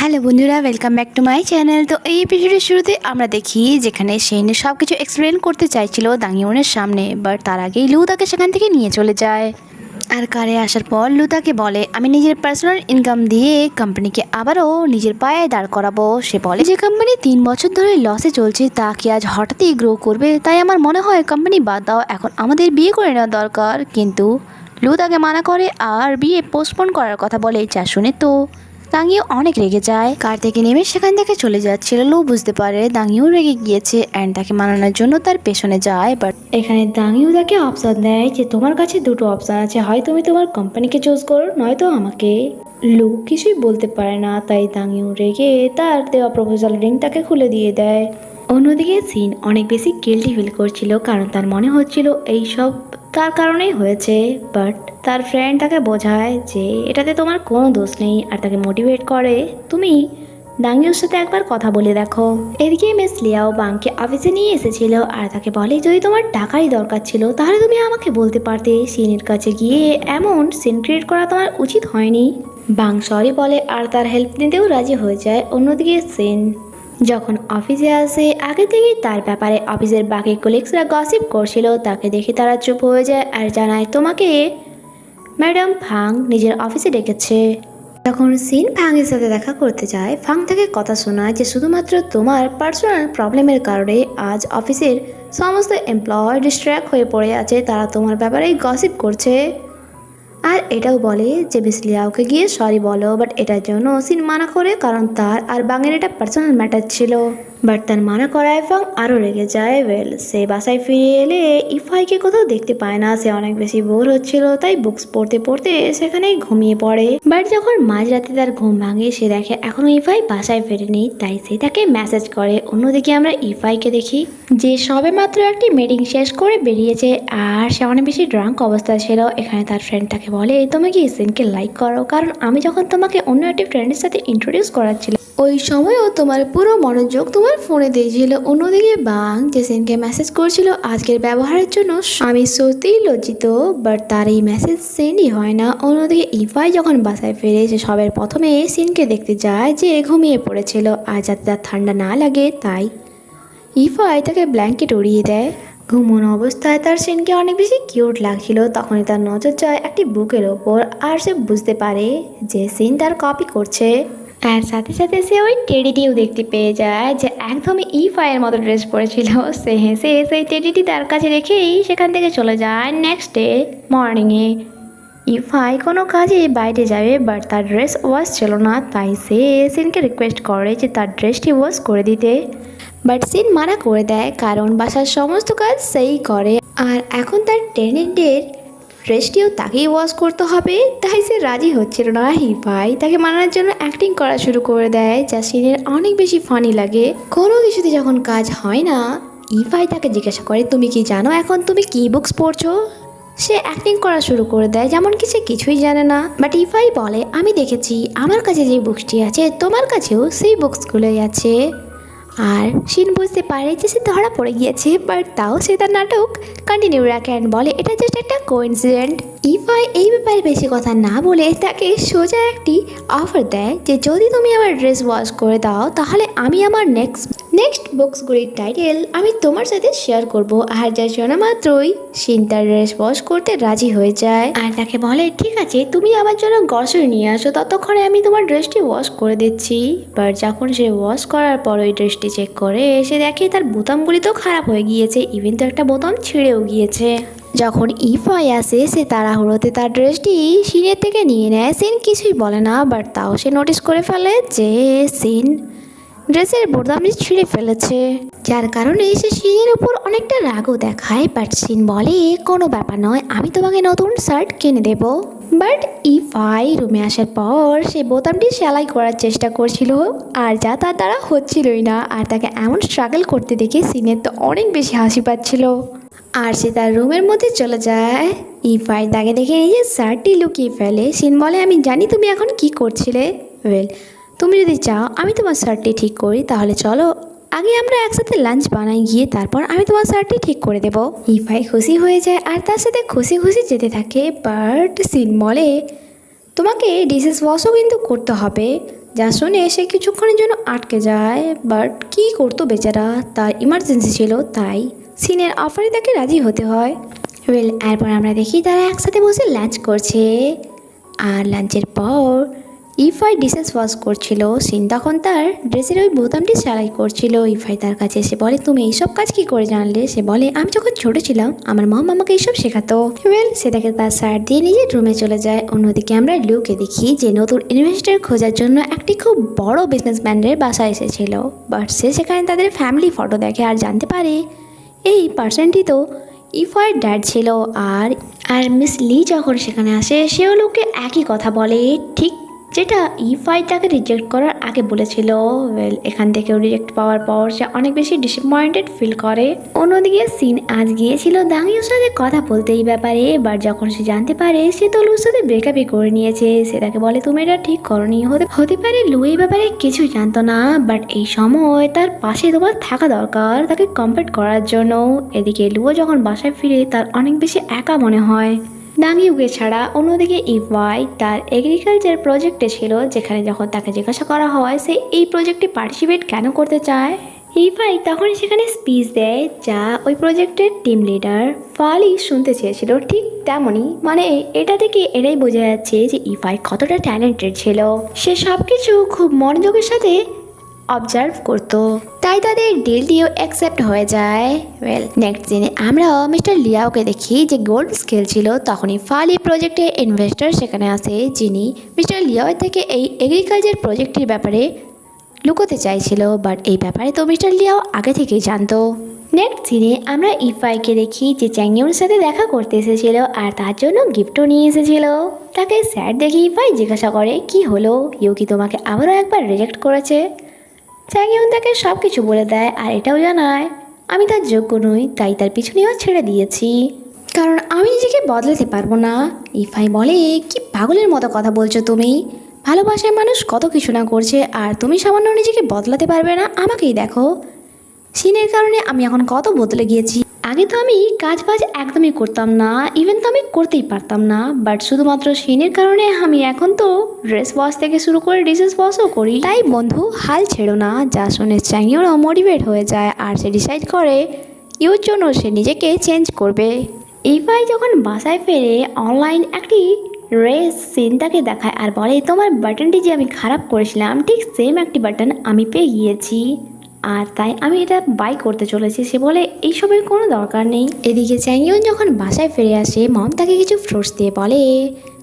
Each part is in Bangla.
হ্যালো বন্ধুরা, welcome back to my channel. তো এই এপিসোডের শুরুতে আমরা দেখি যেখানে শেন সব কিছু এক্সপ্লেন করতে চাইছিল দাঙ্গিউনের সামনে, বাট তার আগেই লু তাকে সেখান থেকে নিয়ে চলে যায়। আর কারে আসার পর লু তাকে বলে, আমি নিজের পার্সোনাল ইনকাম দিয়ে কোম্পানিকে আবারও নিজের পায়ে দাঁড় করাবো। সে বলে যে কোম্পানি 3 বছর ধরে লসে চলছে, তা কি আজ হঠাৎই গ্রো করবে? তাই আমার মনে হয় কোম্পানি বাদ দাও, এখন আমাদের বিয়ে করে নেওয়া দরকার। কিন্তু লু তাকে মানা করে আর বিয়ে পোস্টপোন করার কথা বলে, যা শুনে তো দাঙ্গিও অনেক রেগে যায়। কার থেকে নেমে সেখান থেকে চলে যাচ্ছিল। লু বুঝতে পারে দাঙ্গিও রেগে গিয়েছে অ্যান্ড তাকে মানানোর জন্য তার পেছনে যায়। বাট এখানে দাঙ্গিও তাকে অপশন দেয় যে তোমার কাছে দুটো অপশন আছে, হয় তুমি তোমার কোম্পানিকে চুজ করো, নয়তো আমাকে। লু কিছুই বলতে পারে না, তাই দাঙ্গিও রেগে তার দেওয়া প্রপোজাল রিং তাকে খুলে দিয়ে দেয়। অন্যদিকে সিন অনেক বেশি গিল্টি ফিল করছিল, কারণ তার মনে হচ্ছিল এই সব তার কারণেই হয়েছে। বাট তার ফ্রেন্ড তাকে বোঝায় যে এটাতে তোমার কোনো দোষ নেই, আর তাকে মোটিভেট করে তুমি দাঙ্গিওর সাথে একবার কথা বলে দেখো। এদিকে মিস লিয়াও বাংকে অফিসে নিয়ে এসেছিল আর তাকে বলে যদি তোমার টাকারই দরকার ছিল তাহলে তুমি আমাকে বলতে পারতে, সিনের কাছে গিয়ে এমন সিন ক্রিয়েট করা তোমার উচিত হয়নি। বাং সরি বলে আর তার হেল্প নিতেও রাজি হয়ে যায়। অন্যদিকে সিন যখন অফিসে আসে আগে থেকেই তার ব্যাপারে অফিসের বাকি কলিগসরা গসিপ করছিল, তাকে দেখে তারা চুপ হয়ে যায় আর জানায় তোমাকে ম্যাডাম ফাং নিজের অফিসে ডেকেছে। তখন সিন ফাংয়ের সাথে দেখা করতে যায়। ফাং থেকে কথা শোনায় যে শুধুমাত্র তোমার পার্সোনাল প্রবলেমের কারণে আজ অফিসের সমস্ত এমপ্লয় ডিস্ট্র্যাক্ট হয়ে পড়ে আছে, তারা তোমার ব্যাপারেই গসিপ করছে। আর এটাও বলে যে মিস লিয়াওকে গিয়ে সরি বলো, বাট এটার জন্য সিন মানা করে, কারণ তার আর বাংয়ের এটা পার্সোনাল ম্যাটার ছিল। বাট তার মানা করায় ফাং আরও রেগে যায়। সে বাসায় ফিরে এলে ইফাইকে কোথাও দেখতে পায় না। সে অনেক বেশি বোর হচ্ছিল, তাই বুকস পড়তে পড়তে সেখানেই ঘুমিয়ে পড়ে। বাট যখন মাঝরাতে তার ঘুম ভাঙে সে দেখে এখনো ইফাই বাসায় ফেরেনি, তাই সে তাকে মেসেজ করে। অন্যদিকে আমরা ইফাইকে দেখি যে সবে মাত্র একটি মিটিং শেষ করে বেরিয়েছে আর সে অনেক বেশি ড্রাঙ্ক অবস্থা ছিল। এখানে তার ফ্রেন্ড তাকে বলে তুমি কি সিনকে লাইক করো, কারণ আমি যখন তোমাকে অন্য একটি ফ্রেন্ডের সাথে ইন্ট্রোডিউস করাচ্ছিলাম ওই সময়ও তোমার পুরো মনোযোগ তোমার ফোনে দিয়েছিল। অন্যদিকে বাং যে সিনকে মেসেজ করছিল আজকের ব্যবহারের জন্য আমি সত্যিই লজ্জিত, বাট তার এই মেসেজ সেন্ডই হয় না। অন্যদিকে ইফাই যখন বাসায় ফিরে সে সবের প্রথমে সিনকে দেখতে যায় যে ঘুমিয়ে পড়েছিল, আর যাতে তার ঠান্ডা না লাগে তাই ইফাই তাকে ব্ল্যাঙ্কেট উড়িয়ে দেয়। ঘুমোনো অবস্থায় তার সিনকে অনেক বেশি কিউট লাগছিল। তখনই তার নজর যায় একটি বুকের ওপর আর সে বুঝতে পারে যে সিন তার কপি করছে। আর সাথে সাথে সে ওই টেডিটিও দেখতে পেয়ে যায় যে একদমই ইফাইয়ের মতো ড্রেস পরেছিল। সে হেসে সেই টেডিটি তার কাছে রেখেই সেখান থেকে চলে যায়। নেক্সট ডে মর্নিংয়ে ইফাই কোনো কাজে বাইরে যাবে, বাট তার ড্রেস ওয়াশ ছিল না, তাই সে সিনকে রিকোয়েস্ট করে যে তার ড্রেসটি ওয়াশ করে দিতে। বাট সিন মানা করে দেয়, কারণ বাসার সমস্ত কাজ সেই করে আর এখন তার টেনেন্টের ড্রেসটিও তাকেই ওয়াশ করতে হবে, তাই সে রাজি হচ্ছিল না। ইফাই তাকে মানানোর জন্য অ্যাক্টিং করা শুরু করে দেয়, যা সিনের অনেক বেশি ফানি লাগে। কোনো কিছুতে যখন কাজ হয় না ইফাই তাকে জিজ্ঞাসা করে তুমি কি জানো এখন তুমি কি বুকস পড়ছো। সে অ্যাক্টিং করা শুরু করে দেয় যেমন কি সে কিছুই জানে না। বাট ইফাই বলে আমি দেখেছি আমার কাছে যে বুকসটি আছে তোমার কাছেও সেই বুকসগুলোই আছে। আর শিন বুঝতে পারে যে সে ধরা পড়ে গিয়েছে, বাট তাও সে তার নাটক কন্টিনিউ রাখে অ্যান্ড বলে এটা জাস্ট একটা কোইন্সিডেন্ট। ইফাই এই ব্যাপারে বেশি কথা না বলে তাকে সোজা একটি অফার দেয় যে যদি তুমি আমার ড্রেস ওয়াশ করে দাও তাহলে আমি আমার নেক্সট বুকসগুলির টাইটেল আমি তোমার সাথে শেয়ার করব। আর যা শোনা মাত্রই শিন তার ড্রেস ওয়াশ করতে রাজি হয়ে যায় আর তাকে বলে ঠিক আছে তুমি আমার জন্য গ্রসারি নিয়ে আসো, ততক্ষণে আমি তোমার ড্রেসটি ওয়াশ করে দিচ্ছি। বাট যখন সে ওয়াশ করার পর ওই ড্রেসটি চেক করে সে দেখে তার বোতামগুলি তো খারাপ হয়ে গিয়েছে, ইভেন তো একটা বোতাম ছিঁড়েও গিয়েছে। যখন ইফাই আসে সে তাড়াহুড়োতে তার ড্রেসটি শিনের থেকে নিয়ে নেয়। সিন কিছুই বলে না, বাট তাও সে নোটিস করে ফেলে যে সিন ড্রেসের বোতামটি ছিঁড়ে ফেলেছে, যার কারণে সে শিনের উপর অনেকটা রাগও দেখায়। বাট সিন বলে কোনো ব্যাপার নয়, আমি তোমাকে নতুন শার্ট কিনে দেব। বাট ইফাই রুমে আসার পর সে বোতামটি সেলাই করার চেষ্টা করছিল আর যা তার দ্বারা হচ্ছিলই না, আর তাকে এমন স্ট্রাগল করতে দেখে সিনের তো অনেক বেশি হাসি পাচ্ছিল। আর সে তার রুমের মধ্যে চলে যায়। ইফাই তাকে দেখে নিজের শার্টটি লুকিয়ে ফেলে। সিন বলে আমি জানি তুমি এখন কি করছিলে। তুমি যদি চাও আমি তোমার শার্টটি ঠিক করি তাহলে চলো আগে আমরা একসাথে লাঞ্চ বানাই গিয়ে, তারপর আমি তোমার শার্টটি ঠিক করে দেব। ইফাই খুশি হয়ে যায় আর তার সাথে খুশি খুশি যেতে থাকে। বাট সিন বলে তোমাকে ডিসেস ওয়াশও কিন্তু করতে হবে। যা শুনে সে কিছুক্ষণের জন্য আটকে যায়, বাট কী করতো বেচারা, তার ইমার্জেন্সি ছিল, তাই সিনের অফারে তাকে রাজি হতে হয়। এরপর আমরা দেখি তারা একসাথে বসে লাঞ্চ করছে, আর লাঞ্চের পর ইফাই ডিসেস ওয়াশ করছিল। সিন তখন তার ড্রেসের ওই বোতামটি সেলাই করছিল। ইফাই তার কাছে এসে বলে, তুমি এইসব কাজ কি করে জানলে? সে বলে, আমি যখন ছোট ছিলাম আমার মম আমাকে এইসব শেখাতো। সে তাকে তার শার্ট দিয়ে নিজের রুমে চলে যায়। অন্যদিকে আমরা লুকে দেখি যে নতুন ইনভেস্টর খোঁজার জন্য একটি খুব বড় বিজনেসম্যানের বাসায় এসেছিল, বাট সে সেখানে তাদের ফ্যামিলি ফটো দেখে আর জানতে পারে এই পার্সনটি তো ইফাইয়ের ড্যাড ছিল। আর আর মিস লি যখন সেখানে আসে সেও লোককে একই কথা বলে, ঠিক যেটা ইফাই তাকে রিজেক্ট করার আগে বলেছিল। এখান থেকেও রিজেক্ট পাওয়ার পর সে অনেক বেশি ডিসঅ্যাপয়েন্টেড ফিল করে। অন্যদিকে সিন আজ গিয়েছিল দাঙ্গিওর সাথে কথা বলতে এই ব্যাপারে, বাট যখন সে জানতে পারে সে তো লুর সাথে ব্রেকআপই করে নিয়েছে, সে তাকে বলে তুমি এটা ঠিক করনি। হতে পারে লু এই ব্যাপারে কিছুই জানতো না, বাট এই সময় তার পাশে তোমার থাকা দরকার তাকে কমফর্ট করার জন্য। এদিকে লুও যখন বাসায় ফিরে তার অনেক বেশি একা মনে হয় দাঙ্গিউকে ছাড়া। অন্যদিকে ইফাই তার এগ্রিকালচার প্রজেক্টে ছিল, যেখানে যখন তাকে জিজ্ঞাসা করা হয় সে এই প্রজেক্টে পার্টিসিপেট কেন করতে চায়, ইফাই তখনই সেখানে স্পিচ দেয় যা ওই প্রজেক্টের টিম লিডার ফালি শুনতে চেয়েছিল। ঠিক তেমনই, মানে এটা থেকে এটাই বোঝা যাচ্ছে যে ইফাই কতটা ট্যালেন্টেড ছিল। সে সব কিছু খুব মনোযোগের সাথে অবজার্ভ করতো, তাই তাদের ডিলটিও অ্যাকসেপ্ট হয়ে যায়। নেক্সট দিনে আমরা মিস্টার লিয়াওকে দেখি যে গোল্ড স্কেল ছিল। তখনই ফালি প্রজেক্টে ইনভেস্টর সেখানে আসে, যিনি মিস্টার লিয়াওয়ের থেকে এই এগ্রিকালচার প্রজেক্টের ব্যাপারে লুকোতে চাইছিল, বাট এই ব্যাপারে তো মিস্টার লিয়াও আগে থেকেই জানতো। নেক্সট দিনে আমরা ইফাইকে দেখি যে চ্যাংইউর সাথে দেখা করতে এসেছিল আর তার জন্য গিফটও নিয়ে এসেছিল। তাকে স্যার দেখে ইফাই জিজ্ঞাসা করে, কি হলো, ইউ কি তোমাকে আবারও একবার রিজেক্ট করেছে? চ্যাংইউন তাকে সব কিছু বলে দেয় আর এটাও জানায় আমি তার যোগ্য নই, তাই তার পিছনেও ছেড়ে দিয়েছি, কারণ আমি নিজেকে বদলাতে পারবো না। ইফাই বলে, কি পাগলের মতো কথা বলছো তুমি? ভালোবাসায় মানুষ কত কিছু না করছে আর তুমি সামান্য নিজেকে বদলাতে পারবে না? আমাকেই দেখো, সিনের কারণে আমি এখন কত বদলে গিয়েছি। আগে তো আমি কাজ বাজ একদমই করতাম না, ইভেন তো আমি করতেই পারতাম না, বাট শুধুমাত্র সিনের কারণে আমি এখন তো ড্রেস ওয়াশ থেকে শুরু করে ডিশেস ওয়াশও করি। তাই বন্ধু, হাল ছেড়ো না। যা শুনে চ্যাংইউরও মোটিভেট হয়ে যায় আর সে ডিসাইড করে ইউর জন্য সে নিজেকে চেঞ্জ করবে। ইফাই যখন বাসায় ফেরে অনলাইন একটি রেস সিন তাকে দেখায় আর বলে, তোমার বাটনটি যে আমি খারাপ করেছিলাম ঠিক সেম একটি বাটন আমি পেয়ে গিয়েছি আর তাই আমি এটা বাই করতে চলেছি। সে বলে এইসবের কোনো দরকার নেই। এদিকে চ্যাংইউন যখন বাসায় ফিরে আসে মম তাকে কিছু ফ্রুটস দিয়ে বলে,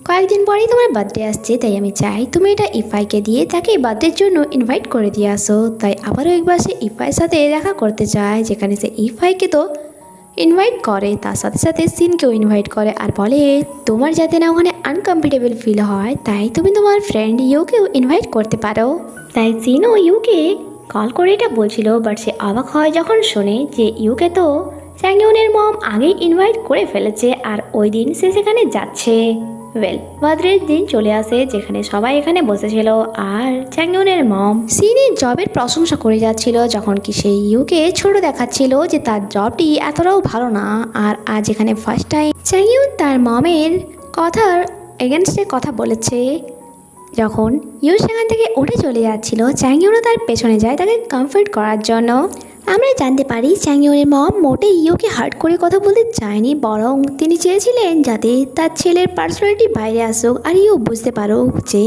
কয়েকদিন পরেই তোমার বার্থডে আসছে, তাই আমি চাই তুমি এটা ইফাইকে দিয়ে তাকে বার্থডের জন্য ইনভাইট করে দিয়ে আসো। তাই আবারও একবার সে ইফাইয়ের সাথে দেখা করতে চায়, যেখানে সে ইফাইকে তো ইনভাইট করে, তার সাথে সাথে সিনকেও ইনভাইট করে আর বলে, তোমার যাতে না ওখানে আনকমফর্টেবল ফিল হয় তাই তুমি তোমার ফ্রেন্ড ইউকেও ইনভাইট করতে পারো। তাই সিনও ইউকে কল করে এটা বলছিল, বাট সে অবাক হয় যখন শোনে যে ইউকে তো চ্যাংইউনের মম আগেই ইনভাইট করে ফেলেছে আর ওই দিন সে সেখানে যাচ্ছে। বার্থডের দিন চলে আসে, যেখানে সবাই এখানে বসেছিল আর চ্যাংইউনের মম সিনের জবের প্রশংসা করে যাচ্ছিল, যখন কি সে ইউকে ছোট দেখাচ্ছিল যে তার জবটি এতটাও ভালো না। আর আজ এখানে ফার্স্ট টাইম চ্যাংইউন তার মমের কথার এগেনস্টে কথা বলেছে। যখন ইউ সেখান থেকে উঠে চলে যাচ্ছিল চ্যাংইউনও তার পেছনে যায় তাকে কমফর্ট করার জন্য। আমরা জানতে পারি চ্যাংইউনের মম মোটেই ইউকে হার্ট করে কথা বলতে চায়নি, বরং তিনি চেয়েছিলেন যাতে তার ছেলের পার্সোনালিটি বাইরে আসুক আর ইউ বুঝতে পারো যে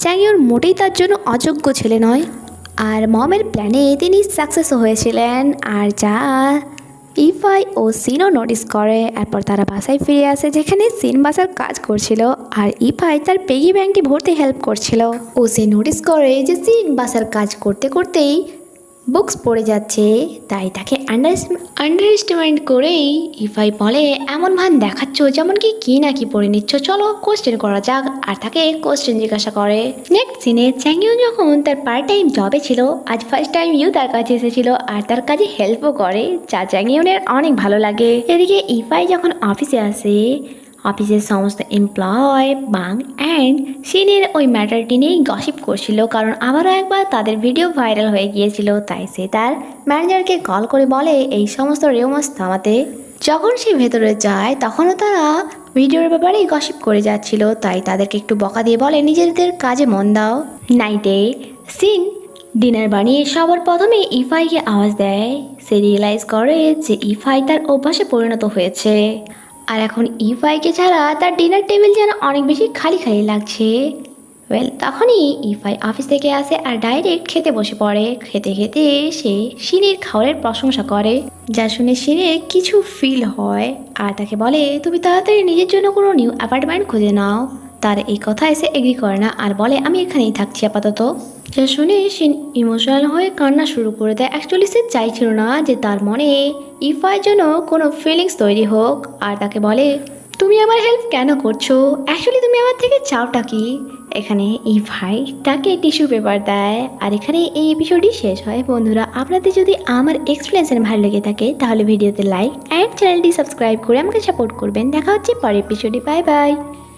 চ্যাংইউর মোটেই তার জন্য অযোগ্য ছেলে নয়। আর মমের প্ল্যানে তিনি সাকসেসও হয়েছিলেন, আর যা ইফাই ও সিনও নোটিস করে। এরপর তারা বাসায় ফিরে আসে, যেখানে সিন বাসার কাজ করছিল আর ইফাই তার পেগি ব্যাংকটি ভরতে হেল্প করছিল। ও সে নোটিস করে যে সিন বাসার কাজ করতে করতেই বুকস পড়ে যাচ্ছে, তাই তাকে আন্ডারএস্টিমেট করেই ইফাই বলে, এমন ভান দেখাচ্ছ যেমন কি না কি পড়ে নিচ্ছ, চলো কোশ্চেন করা যাক। আর তাকে কোশ্চেন জিজ্ঞাসা করে। নেক্সট সিনে চ্যাংইউ যখন তার পার্ট টাইম জবে ছিল, আজ ফার্স্ট টাইম ইউ তার কাছে এসেছিল আর তার কাজে হেল্পও করে, যা চ্যাংইউনের অনেক ভালো লাগে। এদিকে ইফাই যখন অফিসে আসে, অফিসের সমস্ত এমপ্লয় বাং অ্যান্ড সিনের ওই ম্যাটারটি নিয়েই গসিপ করছিল, কারণ আবারও একবার তাদের ভিডিও ভাইরাল হয়ে গিয়েছিল। তাই সে তার ম্যানেজারকে কল করে বলে এই সমস্ত রিউমার্স থামাতে। যখন সে ভেতরে যায় তখনও তারা ভিডিওর ব্যাপারে গসিপ করে যাচ্ছিল, তাই তাদেরকে একটু বকা দিয়ে বলে নিজেদের কাজে মন দাও। নাইটে সিন ডিনার বানিয়ে সবার প্রথমে ইফাইকে আওয়াজ দেয়। সে রিয়েলাইজ করে যে ইফাই তার অভ্যাসে পরিণত হয়েছে, আর এখন ইফাইকে ছাড়া তার ডিনার টেবিল যেন অনেক বেশি খালি খালি লাগছে। তখনই ইফাই অফিস থেকে আসে আর ডাইরেক্ট খেতে বসে পড়ে। খেতে খেতে সে শিনের খাবারের প্রশংসা করে, যা শুনে শিনের কিছু ফিল হয় আর তাকে বলে তুমি তাড়াতাড়ি নিজের জন্য কোনো নিউ অ্যাপার্টমেন্ট খুঁজে নাও। তার এই কথায় সে এগ্রি করে না আর বলে আমি এখানেই থাকছি আপাতত। যা শুনে শিন ইমোশনাল হয়ে কান্না শুরু করে দেয়। অ্যাকচুয়ালি সে চাইছিল না যে তার মনে ইফাইয়ের জন্য কোনো ফিলিংস তৈরি হোক, আর তাকে বলে তুমি আমার হেল্প কেন করছো, অ্যাকচুয়ালি তুমি আমার থেকে চাওটা কি। এখানে ইফাই তাকে টিস্যু পেপার দেয় আর এখানে এই এপিসোডই শেষ হয়। বন্ধুরা, আপনাদের যদি আমার এক্সপ্লেনেশন ভালো লেগে থাকে তাহলে ভিডিওতে লাইক অ্যান্ড চ্যানেলটি সাবস্ক্রাইব করে আমাকে সাপোর্ট করবেন। দেখা হচ্ছে পরের এপিসোডে। Bye bye.